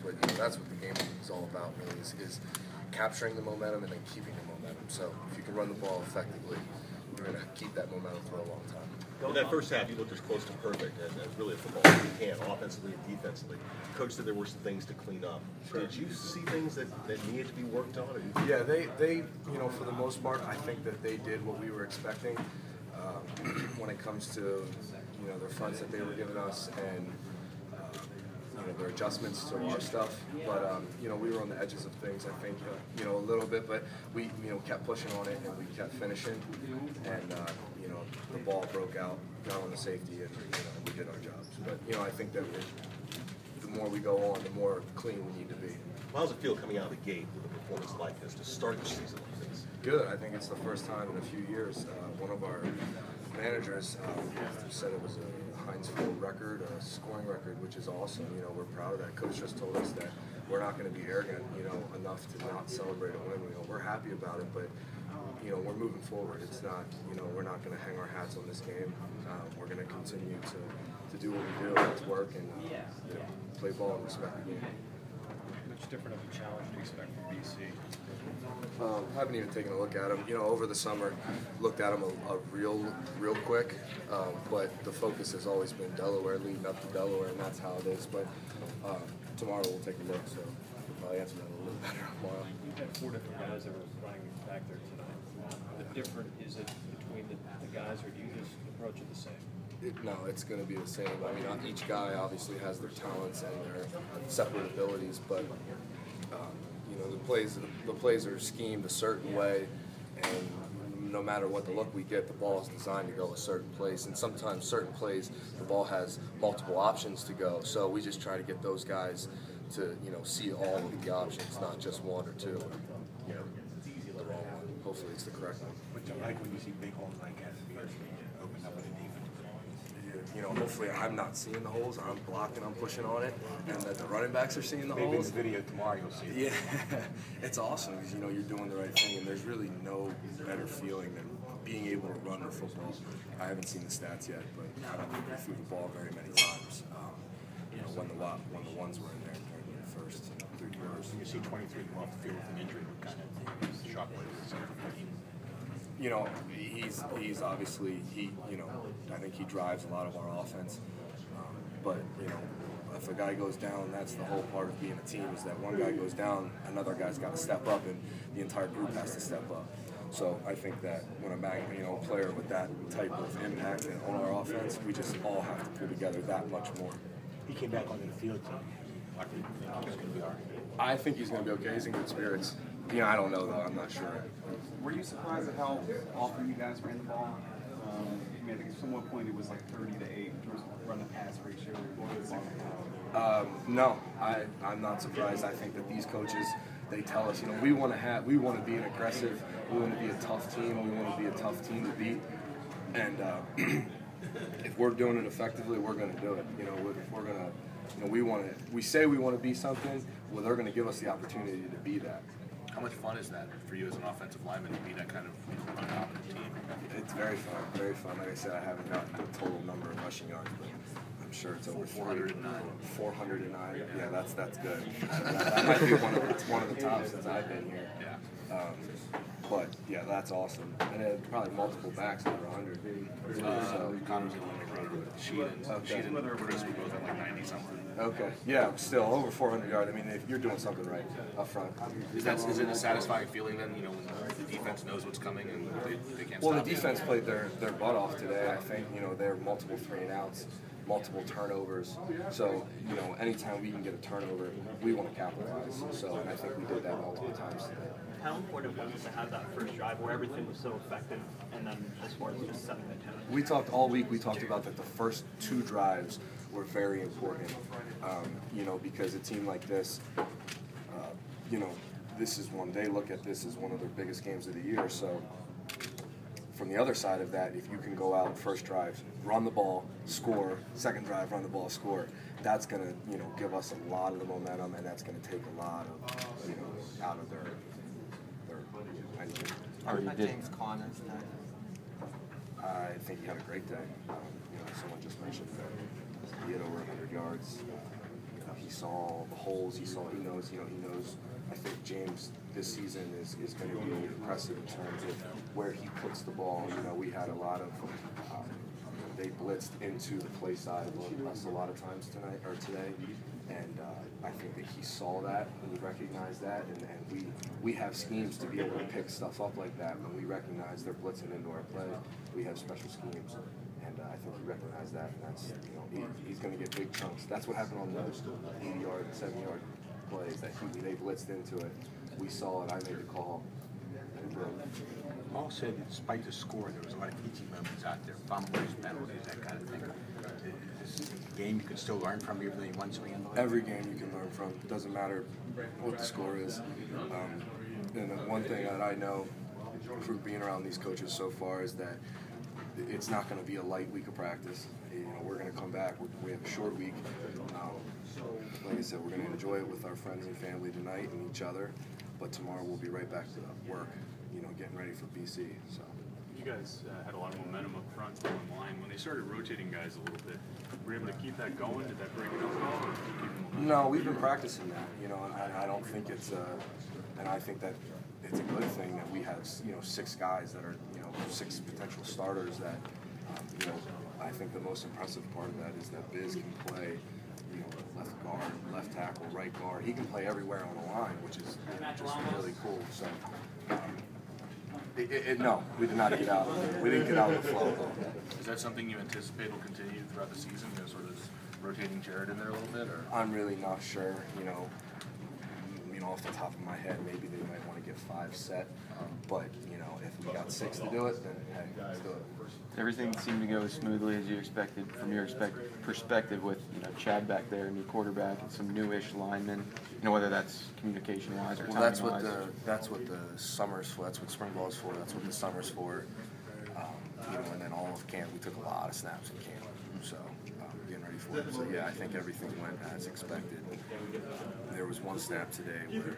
what the game is all about, really, is capturing the momentum and then keeping the momentum. So if you can run the ball effectively, you're going to keep that momentum for a long time. In that first half, you looked as close to perfect as really a football as you can, offensively and defensively. Coach said there were some things to clean up. Sure. Did you see things that needed to be worked on? Yeah, they for the most part, I think that they did what we were expecting when it comes to their fronts that they were giving us and their adjustments to our stuff. But we were on the edges of things, I think, a little bit, but we kept pushing on it and we kept finishing, and the ball broke out, got on the safety, and we did our jobs. But I think that the more we go on, the more clean we need to be. How does it feel coming out of the gate with a performance like this to start the season like this? Good. I think it's the first time in a few years. One of our managers said it was a Heinz Field record, a scoring record, which is awesome. We're proud of that. Coach just told us that we're not going to be arrogant, enough to not celebrate a win. We're happy about it, but we're moving forward. It's not, we're not going to hang our hats on this game. We're going to continue to do what we do, to work, and play ball and respect the game. Much different of a challenge to expect from BC? I haven't even taken a look at them. Over the summer, looked at them a real quick, but the focus has always been Delaware, leading up to Delaware, and that's how it is. But tomorrow we'll take a look, so we'll probably answer that a little better tomorrow. You've had 4 different guys that were running back there tonight. How different is it between the guys, or do you just approach it the same? No, it's going to be the same. I mean, each guy obviously has their talents and their separate abilities, but the plays are schemed a certain way, and no matter what the look we get, the ball is designed to go a certain place. And sometimes certain plays, the ball has multiple options to go. So we just try to get those guys to see all of the options, not just one or two. The wrong one. Hopefully, it's the correct one. What's it like when you see big holes like that open up with a defense? Hopefully I'm not seeing the holes, I'm blocking, I'm pushing on it, and that the running backs are seeing the holes. Maybe in the video tomorrow you'll see it. Yeah, it's awesome because you're doing the right thing, and there's really no better feeling than being able to run the football. I haven't seen the stats yet, but I don't think we threw the ball very many times. When the ones were in there during the first 3 quarters. You see 23 go off the field with an injury, what kind of shockwave is it? He's obviously, I think he drives a lot of our offense. But, if a guy goes down, that's the whole part of being a team, is that one guy goes down, another guy's got to step up, and the entire group has to step up. So I think that when a player with that type of impact on our offense, we just all have to pull together that much more. He came back onto the field, so I think he's going to be all right. I think he's going to be okay. He's in good spirits. I don't know, though. I'm not sure. Were you surprised at how often you guys ran the ball? I think at some point it was like 30-8 in terms of run to pass ratio. No, I'm not surprised. I think that these coaches, they tell us, we want to be an aggressive, we want to be a tough team, we want to be a tough team to beat, and if we're doing it effectively, we're going to do it. If we're going to, we say we want to be something, well, they're going to give us the opportunity to be that. How much fun is that for you as an offensive lineman to be that kind of undominant team? It's very fun, very fun. Like I said, I haven't gotten the total number of rushing yards, but I'm sure it's over 409. 409. Yeah, that's good. That might be one of the tops since I've been here. Yeah. But yeah, that's awesome. And then probably multiple backs over 100. Connor's the one that runner with Sheehan and Chris were both at like 90 something. Okay. Yeah, still over 400 yards. I mean, if you're doing something right up front. Is it a satisfying feeling then? When the defense knows what's coming and they can't stop. Well, the defense played their butt off today. I think they're multiple 3-and-outs, multiple turnovers. So anytime we can get a turnover, we want to capitalize. So I think we did that multiple times today. How important was it to have that first drive where everything was so effective, and then as far as just setting the tone? We talked all week. We talked about that the first 2 drives were very important. Because a team like this, this is one. They look at this as one of their biggest games of the year. So from the other side of that, if you can go out first drive, run the ball, score, second drive, run the ball, score, that's going to give us a lot of the momentum, and that's going to take a lot of out of their engine. How about James Conner tonight? I think he had a great day. Someone just mentioned that he had over 100 yards. he saw the holes. He knows. He knows. I think James this season is going to be impressive in terms of where he puts the ball. We had a lot of. They blitzed into the play side of us a lot of times today, and I think that he saw that and he recognized that, and we have schemes to be able to pick stuff up like that when we recognize they're blitzing into our play. We have special schemes, and I think he recognized that, and that's he's going to get big chunks. That's what happened on those 80-yard, 70-yard plays that they blitzed into it. We saw it. I made the call. Paul said that despite the score, there was a lot of teaching moments out there, fumbles, penalties, that kind of thing. Is this a game you can still learn from even though you won swinging? Every game you can learn from. It doesn't matter what the score is. And the one thing that I know through being around these coaches so far is that it's not going to be a light week of practice. We're going to come back. We have a short week. Like I said, we're going to enjoy it with our friends and family tonight and each other. But tomorrow we'll be right back to work, getting ready for BC. So. You guys had a lot of momentum up front, on the line. When they started rotating guys a little bit, were you able to keep that going? Did that break it up at all, or did you keep them momentum? No, we've been practicing that, and I don't think it's and I think that it's a good thing that we have, 6 guys that are, 6 potential starters that, I think the most impressive part of that is that Biz can play, left guard, left tackle, right guard. He can play everywhere on the line, which is just really cool. So, no, we did not get out. We didn't get out of the flow. Is that something you anticipate will continue throughout the season? Sort of rotating Jared in there a little bit, or? I'm really not sure. Off the top of my head, maybe they might want to get 5 set. But if we got 6 to do it, then hey, let's do it. Everything seemed to go as smoothly as you expected from your perspective with Chad back there, new quarterback, and some newish linemen. Whether that's communication-wise or timing-wise. That's what the summer's for. That's what spring ball is for. That's what the summer's for. And then all of camp, we took a lot of snaps in camp. So getting ready for it. So yeah, I think everything went as expected. There was one snap today where